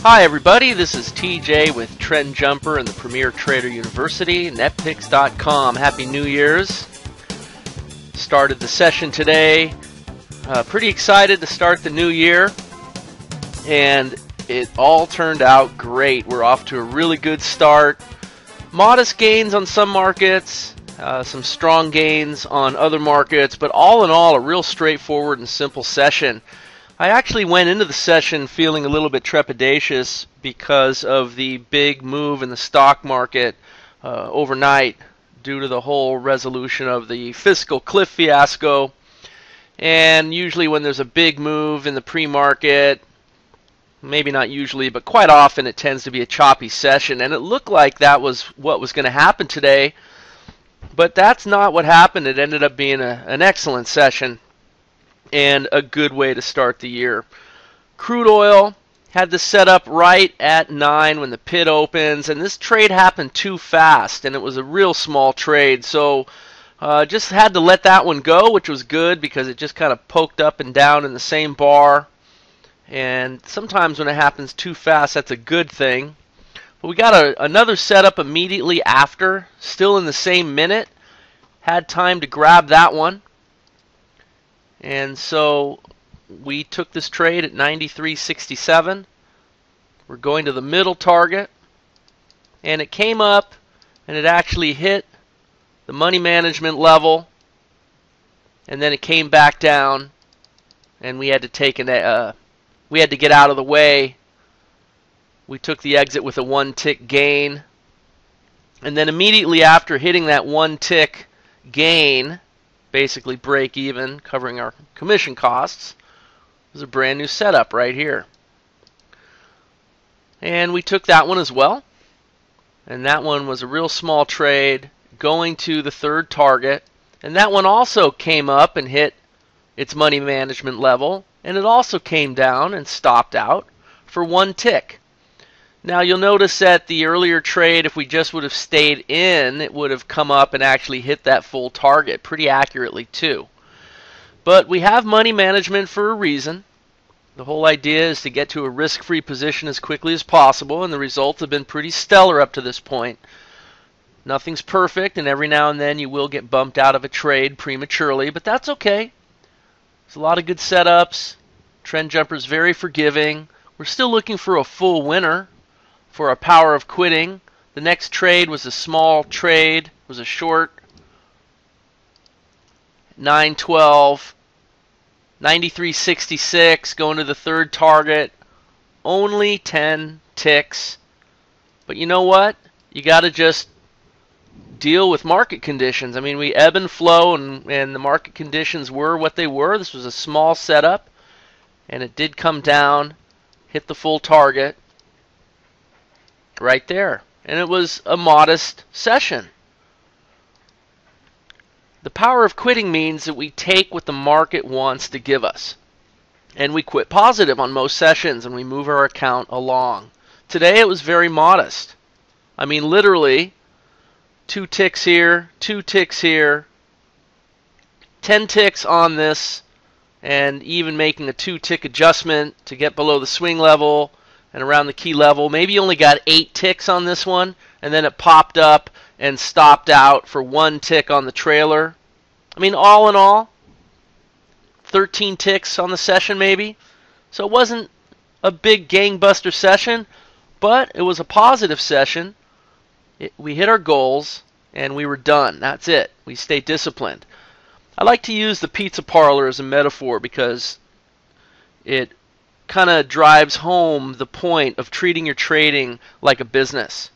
Hi everybody, this is TJ with Trend Jumper and the Premier Trader University, NetPicks.com. Happy New Year's. Started the session today. Pretty excited to start the new year, and it all turned out great. We're off to a really good start. Modest gains on some markets, some strong gains on other markets, but all in all, a real straightforward and simple session. I actually went into the session feeling a little bit trepidatious because of the big move in the stock market overnight due to the whole resolution of the fiscal cliff fiasco. And usually when there's a big move in the pre-market, maybe not usually, but quite often it tends to be a choppy session. And it looked like that was what was going to happen today, but that's not what happened. It ended up being an excellent session and a good way to start the year. Crude oil had the setup right at 9 when the pit opens, and this trade happened too fast, and it was a real small trade, so just had to let that one go, which was good because it just kind of poked up and down in the same bar, and sometimes when it happens too fast, that's a good thing. But we got another setup immediately after, still in the same minute. Had time to grab that one. And so we took this trade at 93.67. We're going to the middle target, and it came up and it actually hit the money management level, and then it came back down, and we had to take we had to get out of the way. We took the exit with a 1-tick gain, and then immediately after hitting that 1-tick gain, basically break even, covering our commission costs, was a brand new setup right here. And we took that one as well, and that one was a real small trade going to the third target, and that one also came up and hit its money management level, and it also came down and stopped out for 1 tick. Now you'll notice that the earlier trade, if we just would have stayed in, it would have come up and actually hit that full target pretty accurately too. But we have money management for a reason. The whole idea is to get to a risk-free position as quickly as possible, and the results have been pretty stellar up to this point. Nothing's perfect, and every now and then you will get bumped out of a trade prematurely, but that's okay. There's a lot of good setups. Trend Jumper's very forgiving. We're still looking for a full winner for our power of quitting. The next trade was a small trade, was a short, 912, 93.66, going to the third target, only 10 ticks. But you know what? You got to just deal with market conditions. I mean, we ebb and flow, and the market conditions were what they were. This was a small setup, and it did come down, hit the full target right there, and it was a modest session. The power of quitting means that we take what the market wants to give us, and we quit positive on most sessions, and we move our account along. Today it was very modest. I mean, literally 2 ticks here, 2 ticks here, 10 ticks on this, and even making a 2-tick adjustment to get below the swing level and around the key level. Maybe you only got 8 ticks on this one, and then it popped up and stopped out for 1 tick on the trailer. I mean, all in all, 13 ticks on the session maybe. So it wasn't a big gangbuster session, but it was a positive session. We hit our goals, and we were done. That's it. We stayed disciplined. I like to use the pizza parlor as a metaphor because it kind of drives home the point of treating your trading like a business.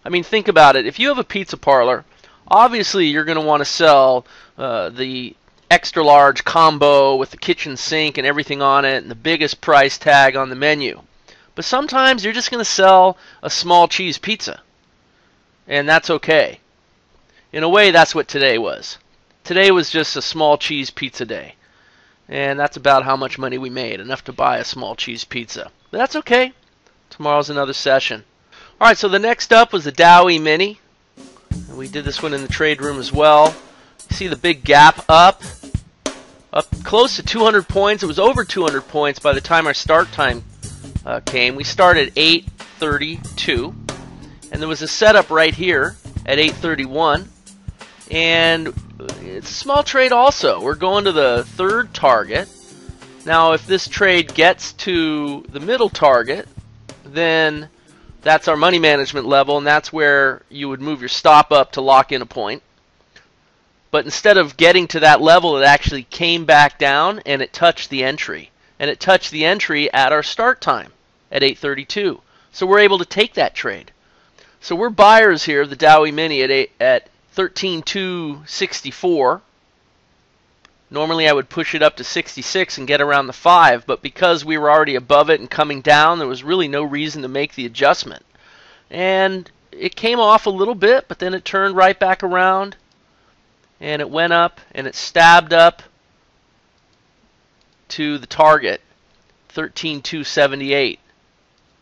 I mean, think about it. If you have a pizza parlor, obviously you're going to want to sell the extra large combo with the kitchen sink and everything on it and the biggest price tag on the menu. But sometimes you're just going to sell a small cheese pizza, and that's okay. In a way, that's what today was. Today was just a small cheese pizza day. And that's about how much money we made, enough to buy a small cheese pizza. But that's okay. Tomorrow's another session. Alright, so the next up was the Dow Emini. And we did this one in the trade room as well. You see the big gap up close to 200 points. It was over 200 points by the time our start time came. We started at 8.32, and there was a setup right here at 8.31, and it's a small trade also. We're going to the third target. Now if this trade gets to the middle target, then that's our money management level, and that's where you would move your stop up to lock in a point. But instead of getting to that level, it actually came back down and it touched the entry. And it touched the entry at our start time at 8.32. So we're able to take that trade. So we're buyers here of the Dow Emini at 13,264. Normally I would push it up to 66 and get around the 5, but because we were already above it and coming down, there was really no reason to make the adjustment. And it came off a little bit, but then it turned right back around, and it went up, and it stabbed up to the target, 13,278.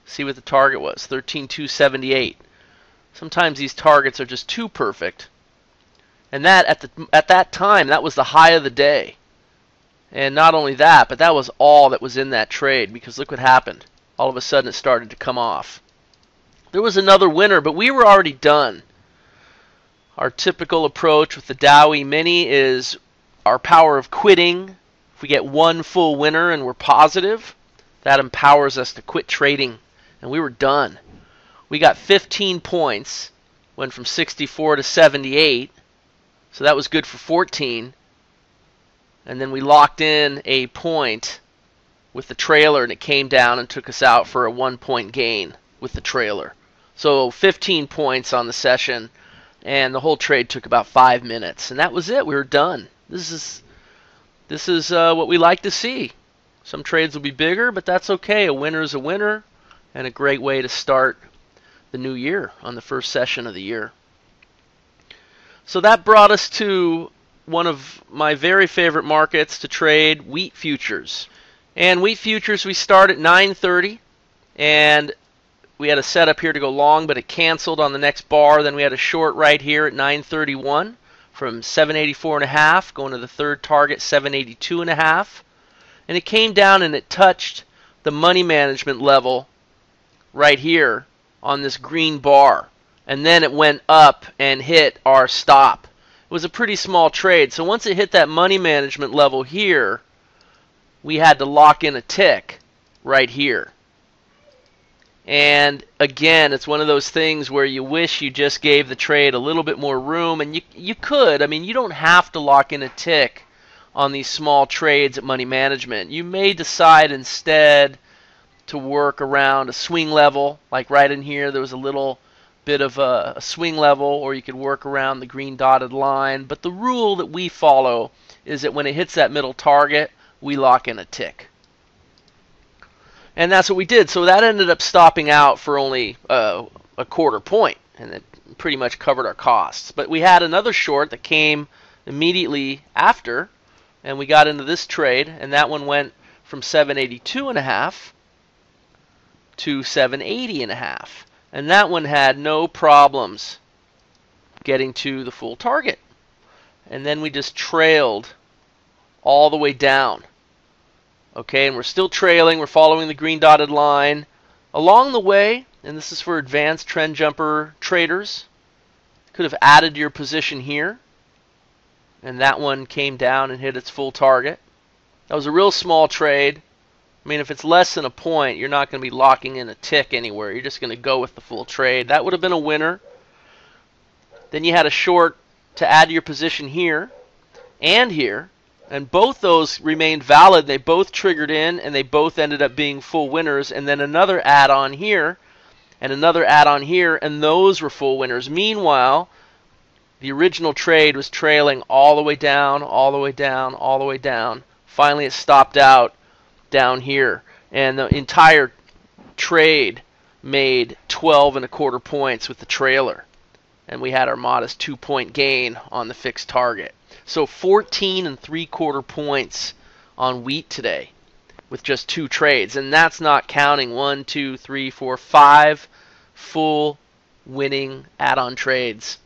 See what the target was, 13,278. Sometimes these targets are just too perfect. And that at that time, that was the high of the day. And not only that, but that was all that was in that trade, because look what happened. All of a sudden it started to come off. There was another winner, but we were already done. Our typical approach with the Dow Emini is our power of quitting. If we get one full winner and we're positive, that empowers us to quit trading. And we were done. We got 15 points, went from 64 to 78. So that was good for 14. And then we locked in a point with the trailer, and it came down and took us out for a 1-point gain with the trailer. So 15 points on the session, and the whole trade took about 5 minutes. And that was it. We were done. This is what we like to see. Some trades will be bigger, but that's okay. A winner is a winner, and a great way to start the new year on the first session of the year. So that brought us to one of my very favorite markets to trade, wheat futures. And wheat futures, we start at 9:30, and we had a setup here to go long, but it canceled on the next bar. Then we had a short right here at 9:31 from 784.5 going to the third target, 782.5. And it came down and it touched the money management level right here on this green bar. And then it went up and hit our stop. It was a pretty small trade. So once it hit that money management level here, we had to lock in a tick right here. And again, it's one of those things where you wish you just gave the trade a little bit more room. And you could. I mean, you don't have to lock in a tick on these small trades at money management. You may decide instead to work around a swing level. Like right in here, there was a little bit of a swing level, or you could work around the green dotted line. But the rule that we follow is that when it hits that middle target, we lock in a tick. And that's what we did. So that ended up stopping out for only a quarter point, and it pretty much covered our costs. But we had another short that came immediately after, and we got into this trade, and that one went from 782.5 to 780.5. And that one had no problems getting to the full target. And then we just trailed all the way down. Okay, and we're still trailing. We're following the green dotted line. Along the way, and this is for advanced trend jumper traders, could have added your position here. And that one came down and hit its full target. That was a real small trade. I mean, if it's less than a point, you're not going to be locking in a tick anywhere. You're just going to go with the full trade. That would have been a winner. Then you had a short to add to your position here and here. And both those remained valid. They both triggered in, and they both ended up being full winners. And then another add-on here and another add-on here, and those were full winners. Meanwhile, the original trade was trailing all the way down, all the way down, all the way down. Finally, it stopped out down here, and the entire trade made 12.25 points with the trailer, and we had our modest 2-point gain on the fixed target. So 14.75 points on wheat today with just 2 trades, and that's not counting 1, 2, 3, 4, 5 full winning add-on trades,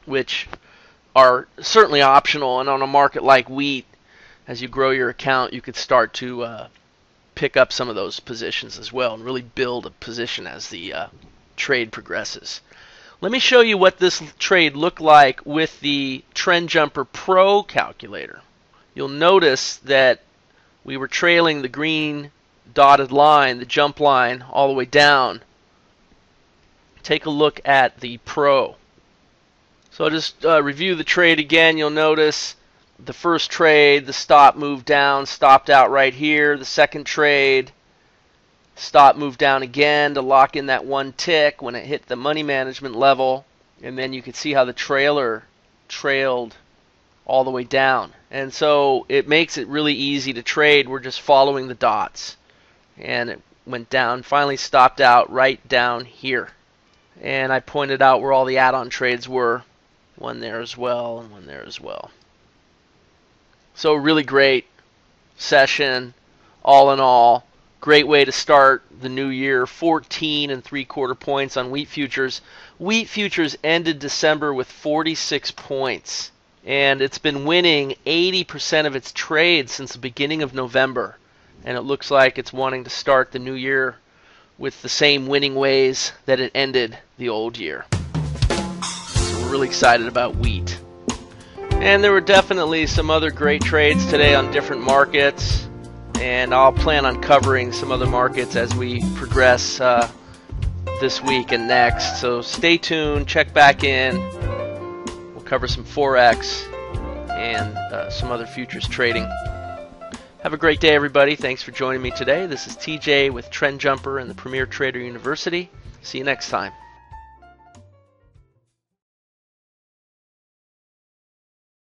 which are certainly optional. And on a market like wheat, as you grow your account, you could start to pick up some of those positions as well and really build a position as the trade progresses. Let me show you what this trade looked like with the Trend Jumper Pro calculator. You'll notice that we were trailing the green dotted line, the jump line, all the way down. Take a look at the Pro. So I'll just review the trade again. You'll notice the first trade, the stop moved down, stopped out right here. The second trade, stop moved down again to lock in that one tick when it hit the money management level. And then you can see how the trailer trailed all the way down. And so it makes it really easy to trade. We're just following the dots. And it went down, finally stopped out right down here. And I pointed out where all the add-on trades were. One there as well, and one there as well. So really great session, all in all. Great way to start the new year. 14 3/4 points on wheat futures. Wheat futures ended December with 46 points. And it's been winning 80% of its trades since the beginning of November. And it looks like it's wanting to start the new year with the same winning ways that it ended the old year. So we're really excited about wheat. And there were definitely some other great trades today on different markets. And I'll plan on covering some other markets as we progress this week and next. So stay tuned, check back in. We'll cover some Forex and some other futures trading. Have a great day, everybody. Thanks for joining me today. This is TJ with Trend Jumper and the Premier Trader University. See you next time.